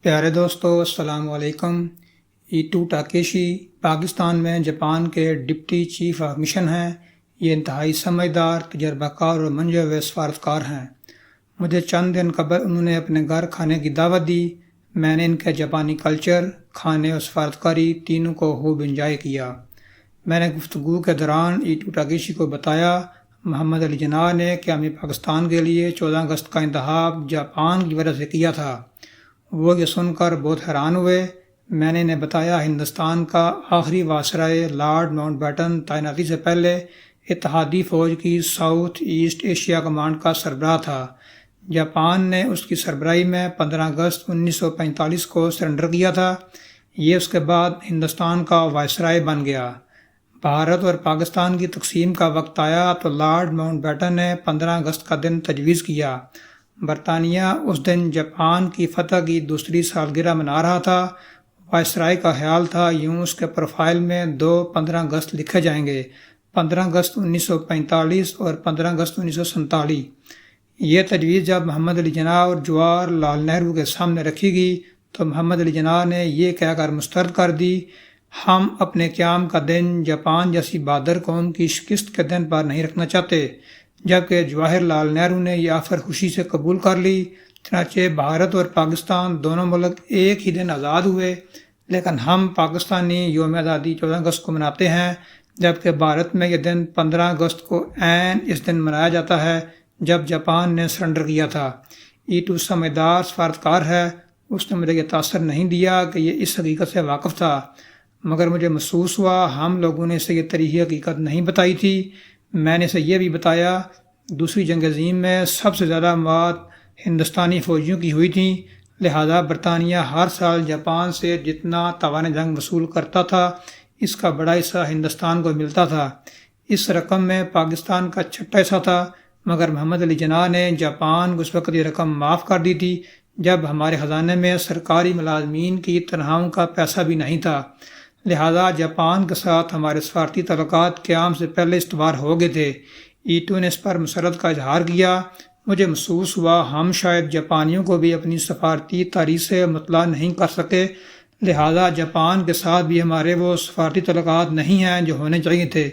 پیارے دوستو السلام علیکم۔ ایٹو ٹاکیشی پاکستان میں جاپان کے ڈپٹی چیف آف مشن ہیں۔ یہ انتہائی سمجھدار، تجربہ کار اور منجو سفارتکار ہیں۔ مجھے چند دن قبل انہوں نے اپنے گھر کھانے کی دعوت دی۔ میں نے ان کے جاپانی کلچر، کھانے اور سفارتکاری تینوں کو خوب انجوائے کیا۔ میں نے گفتگو کے دوران ایٹو ٹاکیشی کو بتایا محمد علی جناح نے کہ ہمیں پاکستان کے لیے 14 اگست کا انتخاب جاپان کی وجہ سے کیا تھا۔ وہ یہ سن کر بہت حیران ہوئے۔ میں نے انہیں بتایا ہندوستان کا آخری وائسرائے لارڈ ماؤنٹ بیٹن تعیناتی سے پہلے اتحادی فوج کی ساؤتھ ایسٹ ایشیا کمانڈ کا سربراہ تھا۔ جاپان نے اس کی سربراہی میں 15 اگست 1945 کو سرنڈر کیا تھا۔ یہ اس کے بعد ہندوستان کا وائسرائے بن گیا۔ بھارت اور پاکستان کی تقسیم کا وقت آیا تو لارڈ ماؤنٹ بیٹن نے 15 اگست کا دن تجویز کیا۔ برطانیہ اس دن جاپان کی فتح کی دوسری سالگرہ منا رہا تھا۔ وائسرائے کا خیال تھا یوں اس کے پروفائل میں 15 اگست لکھے جائیں گے، 15 اگست 1945 اور 15 اگست 1947۔ یہ تجویز جب محمد علی جناح اور جواہر لال نہرو کے سامنے رکھی گئی تو محمد علی جناح نے یہ کہہ کر مسترد کر دی، ہم اپنے قیام کا دن جاپان جیسی بہادر قوم کی شکست کے دن پر نہیں رکھنا چاہتے، جبکہ جواہر لال نہرو نے یہ آفر خوشی سے قبول کر لی۔ چنانچہ بھارت اور پاکستان دونوں ملک ایک ہی دن آزاد ہوئے، لیکن ہم پاکستانی یوم آزادی 14 اگست کو مناتے ہیں، جبکہ بھارت میں یہ دن 15 اگست کو عین اس دن منایا جاتا ہے جب جاپان نے سرنڈر کیا تھا۔ ایٹو سمجھدار سفارتکار ہے، اس نے مجھے یہ تاثر نہیں دیا کہ یہ اس حقیقت سے واقف تھا، مگر مجھے محسوس ہوا ہم لوگوں نے اسے یہ تاریخی حقیقت نہیں بتائی تھی۔ میں نے اسے یہ بھی بتایا دوسری جنگ عظیم میں سب سے زیادہ مواد ہندوستانی فوجیوں کی ہوئی تھیں، لہذا برطانیہ ہر سال جاپان سے جتنا تاوان جنگ وصول کرتا تھا اس کا بڑا حصہ ہندوستان کو ملتا تھا۔ اس رقم میں پاکستان کا چھٹا حصہ تھا، مگر محمد علی جناح نے جاپان کو اس وقت یہ رقم معاف کر دی تھی جب ہمارے خزانے میں سرکاری ملازمین کی تنخواہوں کا پیسہ بھی نہیں تھا، لہذا جاپان کے ساتھ ہمارے سفارتی تعلقات قیام سے پہلے استوار ہو گئے تھے۔ ایٹو نے اس پر مسرت کا اظہار کیا۔ مجھے محسوس ہوا ہم شاید جاپانیوں کو بھی اپنی سفارتی تاریخ سے مطلع نہیں کر سکے، لہذا جاپان کے ساتھ بھی ہمارے وہ سفارتی تعلقات نہیں ہیں جو ہونے چاہیے تھے۔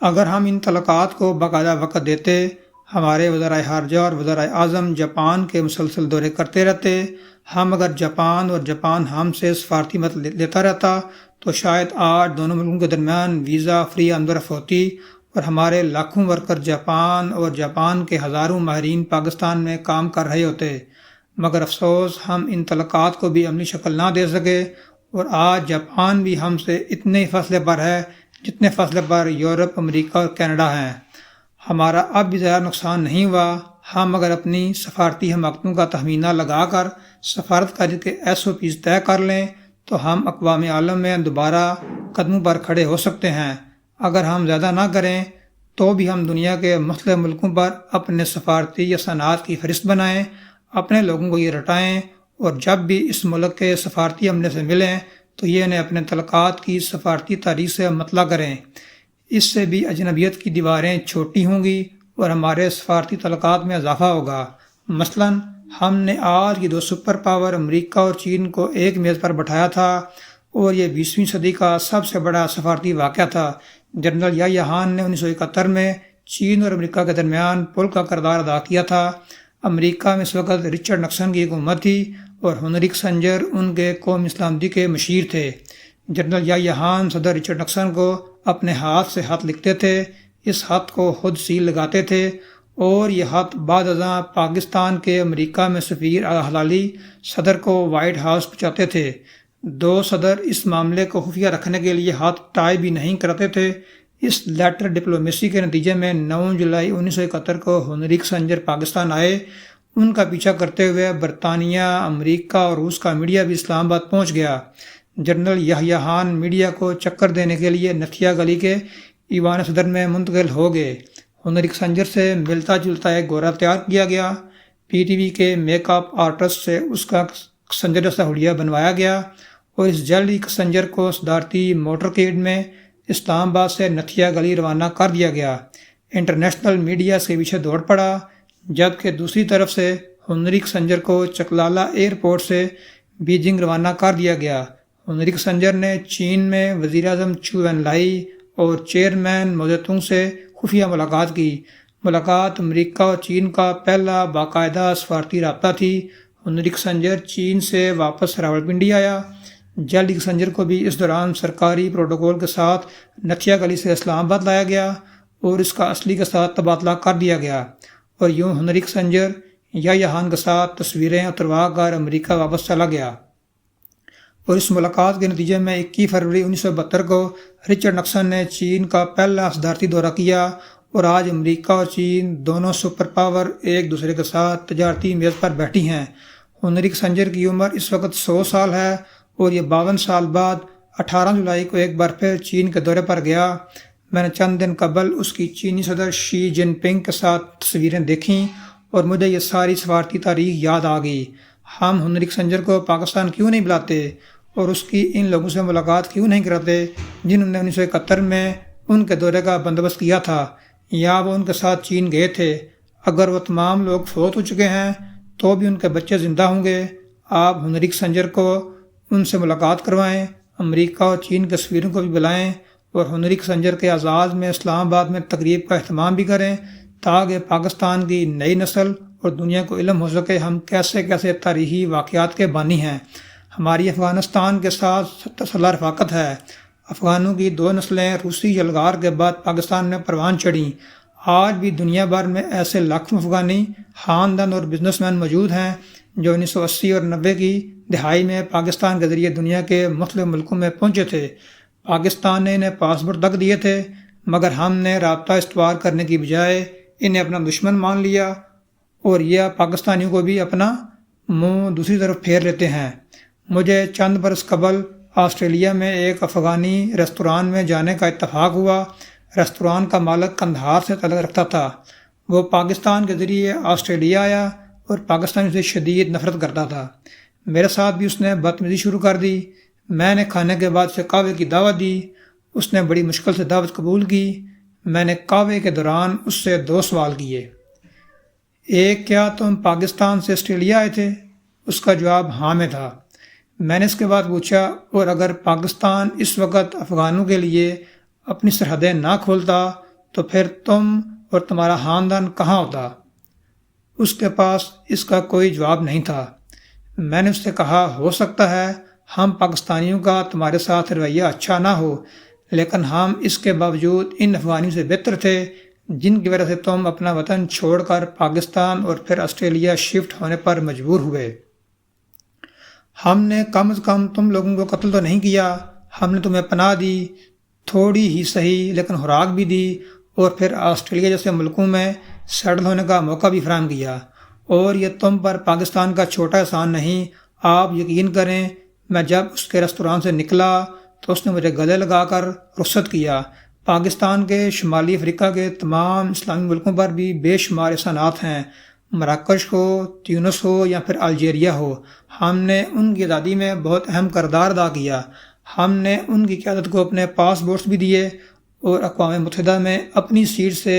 اگر ہم ان تعلقات کو باقاعدہ وقت دیتے، ہمارے وزرائے خارجہ اور وزرائے اعظم جاپان کے مسلسل دورے کرتے رہتے، ہم اگر جاپان اور جاپان ہم سے سفارتی مت لیتا رہتا تو شاید آج دونوں ملکوں کے درمیان ویزا فری آمد و رفت ہوتی اور ہمارے لاکھوں ورکر جاپان اور جاپان کے ہزاروں ماہرین پاکستان میں کام کر رہے ہوتے، مگر افسوس ہم ان تعلقات کو بھی عملی شکل نہ دے سکے، اور آج جاپان بھی ہم سے اتنے ہی فاصلے پر ہے جتنے فاصلے پر یورپ، امریکہ اور کینیڈا ہیں۔ ہمارا اب بھی زیادہ نقصان نہیں ہوا، ہم اگر اپنی سفارتی حماقتوں کا تخمینہ لگا کر سفارتکاری کے SOPs طے کر لیں تو ہم اقوام عالم میں دوبارہ قدموں پر کھڑے ہو سکتے ہیں۔ اگر ہم زیادہ نہ کریں تو بھی ہم دنیا کے مختلف ملکوں پر اپنے سفارتی یا صنعت کی فہرست بنائیں، اپنے لوگوں کو یہ رٹائیں، اور جب بھی اس ملک کے سفارتی عملے سے ملیں تو یہ انہیں اپنے تعلقات کی سفارتی تاریخ سے مطلع کریں۔ اس سے بھی اجنبیت کی دیواریں چھوٹی ہوں گی اور ہمارے سفارتی تعلقات میں اضافہ ہوگا۔ مثلاً ہم نے آج کی 2 سپر پاور امریکہ اور چین کو ایک میز پر بٹھایا تھا، اور یہ 20ویں صدی کا سب سے بڑا سفارتی واقعہ تھا۔ جنرل یحییٰ خان نے 1971 میں چین اور امریکہ کے درمیان پل کا کردار ادا کیا تھا۔ امریکہ میں اس وقت رچرڈ نکسن کی حکومت تھی اور ہنری کسنجر ان کے قومی سلامتی کے مشیر تھے۔ جنرل یحییٰ خان صدر رچرڈ نکسن کو اپنے ہاتھ سے خط لکھتے تھے، اس خط کو خود سیل لگاتے تھے، اور یہ خط بعد ازاں پاکستان کے امریکہ میں سفیر ہلالی صدر کو وائٹ ہاؤس پہنچاتے تھے۔ 2 صدر اس معاملے کو خفیہ رکھنے کے لیے ہاتھ ٹائی بھی نہیں کرتے تھے۔ اس لیٹر ڈپلومیسی کے نتیجے میں 9 جولائی 1971 کو ہنری کسنجر پاکستان آئے۔ ان کا پیچھا کرتے ہوئے برطانیہ، امریکہ اور روس کا میڈیا بھی اسلام آباد پہنچ گیا۔ جنرل یحییٰ خان میڈیا کو چکر دینے کے لیے نتھیا گلی کے ایوان صدر میں منتقل ہو گئے۔ ہنری کسنجر سے ملتا جلتا ایک گورا تیار کیا گیا۔ PTV کے میک اپ آرٹسٹ سے اس کا کسنجر جیسا ہولیا بنوایا گیا، اور اس جعلی کسنجر کو صدارتی موٹرکیڈ میں اسلام آباد سے نتھیا گلی روانہ کر دیا گیا۔ انٹرنیشنل میڈیا اس کے پیچھے دوڑ پڑا، جبکہ دوسری طرف سے ہنری کسنجر کو چکلالہ ایئرپورٹ سے بیجنگ روانہ کر دیا گیا۔ ہنری کسنجر نے چین میں وزیر اعظم چو وین لائی اور چیئرمین مو زیتونگ سے خفیہ ملاقات کی۔ ملاقات امریکہ اور چین کا پہلا باقاعدہ سفارتی رابطہ تھی۔ ہنری کسنجر چین سے واپس راولپنڈی آیا۔ جلد کسنجر کو بھی اس دوران سرکاری پروٹوکول کے ساتھ نتھیا گلی سے اسلام آباد لایا گیا اور اس کا اصلی کے ساتھ تبادلہ کر دیا گیا، اور یوں ہنری کسنجر یحییٰ خان کے ساتھ تصویریں اتروا کر امریکہ واپس چلا گیا۔ اور اس ملاقات کے نتیجے میں 21 فروری 1972 کو رچرڈ نکسن نے چین کا پہلا صدارتی دورہ کیا، اور آج امریکہ اور چین دونوں سپر پاور ایک دوسرے کے ساتھ تجارتی میز پر بیٹھی ہیں۔ ہنری کسنجر کی عمر اس وقت 100 سال ہے، اور یہ 52 سال بعد 18 جولائی کو ایک بار پھر چین کے دورے پر گیا۔ میں نے چند دن قبل اس کی چینی صدر شی جن پنگ کے ساتھ تصویریں دیکھیں اور مجھے یہ ساری سفارتی تاریخ یاد آ گئی۔ ہم ہنری کسنجر کو پاکستان کیوں نہیں بلاتے اور اس کی ان لوگوں سے ملاقات کیوں نہیں کراتے جنہوں نے 1971 میں ان کے دورے کا بندوبست کیا تھا، یا وہ ان کے ساتھ چین گئے تھے۔ اگر وہ تمام لوگ فوت ہو چکے ہیں تو بھی ان کے بچے زندہ ہوں گے۔ آپ ہنری کسنجر کو ان سے ملاقات کروائیں، امریکہ اور چین کے سفیروں کو بھی بلائیں، اور ہنری کسنجر کے اعزاز میں اسلام آباد میں تقریب کا اہتمام بھی کریں، تاکہ پاکستان کی نئی نسل اور دنیا کو علم ہو سکے ہم کیسے کیسے تاریخی واقعات کے بانی ہیں۔ ہماری افغانستان کے ساتھ 70 سالہ رفاقت ہے۔ افغانوں کی 2 نسلیں روسی یلغار کے بعد پاکستان میں پروان چڑھیں۔ آج بھی دنیا بھر میں ایسے لاکھوں افغانی خاندان اور بزنس مین موجود ہیں جو 1980 اور 90 کی دہائی میں پاکستان کے ذریعے دنیا کے مختلف ملکوں میں پہنچے تھے۔ پاکستان نے انہیں پاسپورٹ تک دیے تھے، مگر ہم نے رابطہ استوار کرنے کی بجائے انہیں اپنا دشمن مان لیا، اور یہ پاکستانیوں کو بھی اپنا منہ دوسری طرف پھیر لیتے ہیں۔ مجھے چند برس قبل آسٹریلیا میں ایک افغانی ریستوران میں جانے کا اتفاق ہوا۔ ریستوران کا مالک قندھار سے تعلق رکھتا تھا۔ وہ پاکستان کے ذریعے آسٹریلیا آیا اور پاکستانی سے شدید نفرت کرتا تھا۔ میرے ساتھ بھی اس نے بدتمیزی شروع کر دی۔ میں نے کھانے کے بعد اسے قہوے کی دعوت دی۔ اس نے بڑی مشکل سے دعوت قبول کی۔ میں نے قہوے کے دوران اس سے 2 سوال کیے۔ ایک، کیا تم پاکستان سے آسٹریلیا آئے تھے؟ اس کا جواب ہاں میں تھا۔ میں نے اس کے بعد پوچھا، اور اگر پاکستان اس وقت افغانوں کے لیے اپنی سرحدیں نہ کھولتا تو پھر تم اور تمہارا خاندان کہاں ہوتا؟ اس کے پاس اس کا کوئی جواب نہیں تھا۔ میں نے اس سے کہا، ہو سکتا ہے ہم پاکستانیوں کا تمہارے ساتھ رویہ اچھا نہ ہو، لیکن ہم اس کے باوجود ان افغانیوں سے بہتر تھے جن کی وجہ سے تم اپنا وطن چھوڑ کر پاکستان اور پھر آسٹریلیا شفٹ ہونے پر مجبور ہوئے۔ ہم نے کم از کم تم لوگوں کو قتل تو نہیں کیا، ہم نے تمہیں پناہ دی، تھوڑی ہی صحیح لیکن خوراک بھی دی، اور پھر آسٹریلیا جیسے ملکوں میں سیٹل ہونے کا موقع بھی فراہم کیا۔ اور یہ تم پر پاکستان کا چھوٹا احسان نہیں۔ آپ یقین کریں، میں جب اس کے ریستوران سے نکلا تو اس نے مجھے گلے لگا کر رخصت کیا۔ پاکستان کے شمالی افریقہ کے تمام اسلامی ملکوں پر بھی بے شمار احسانات ہیں، مراکش ہو، تیونس ہو یا پھر الجیریا ہو۔ ہم نے ان کی آزادی میں بہت اہم کردار ادا کیا۔ ہم نے ان کی قیادت کو اپنے پاسپورٹس بھی دیے اور اقوام متحدہ میں اپنی سیٹ سے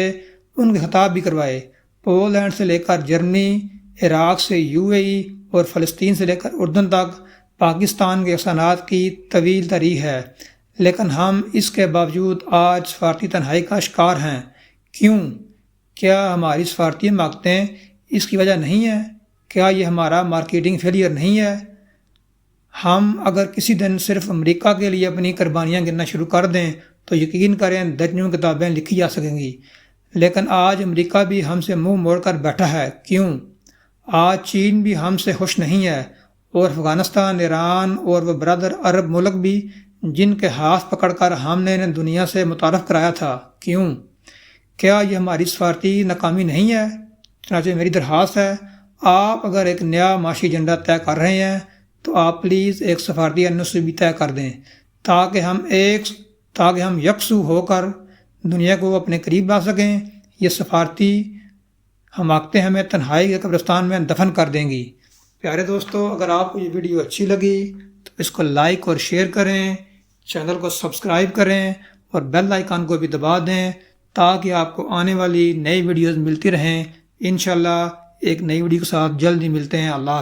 ان کے خطاب بھی کروائے۔ پولینڈ سے لے کر جرمنی، عراق سے UAE اور فلسطین سے لے کر اردن تک پاکستان کے احسانات کی طویل تاریخ ہے، لیکن ہم اس کے باوجود آج سفارتی تنہائی کا شکار ہیں۔ کیوں؟ کیا ہماری سفارتی حماقتیں اس کی وجہ نہیں ہے؟ کیا یہ ہمارا مارکیٹنگ فیلئر نہیں ہے؟ ہم اگر کسی دن صرف امریکہ کے لیے اپنی قربانیاں گننا شروع کر دیں تو یقین کریں درجنوں کتابیں لکھی جا سکیں گی، لیکن آج امریکہ بھی ہم سے منہ موڑ کر بیٹھا ہے۔ کیوں؟ آج چین بھی ہم سے خوش نہیں ہے، اور افغانستان، ایران اور وہ برادر عرب ملک بھی جن کے ہاتھ پکڑ کر ہم نے انہیں دنیا سے متعارف کرایا تھا۔ کیوں؟ کیا یہ ہماری سفارتی ناکامی نہیں ہے؟ چنانچہ میری درخواست ہے، آپ اگر ایک نیا معاشی ایجنڈا طے کر رہے ہیں تو آپ پلیز ایک سفارتی NOC بھی طے کر دیں، تاکہ ہم یکسو ہو کر دنیا کو اپنے قریب لا سکیں۔ یہ سفارتی حماقتیں ہمیں تنہائی کے قبرستان میں دفن کر دیں گی۔ پیارے دوستو، اگر آپ کو یہ ویڈیو اچھی لگی تو اس کو لائک اور شیئر کریں، چینل کو سبسکرائب کریں اور بیل آئیکن کو بھی دبا دیں تاکہ آپ کو آنے والی نئی ویڈیوز ملتی رہیں۔ انشاءاللہ ایک نئی ویڈیو کے ساتھ جلد ہی ملتے ہیں۔ اللہ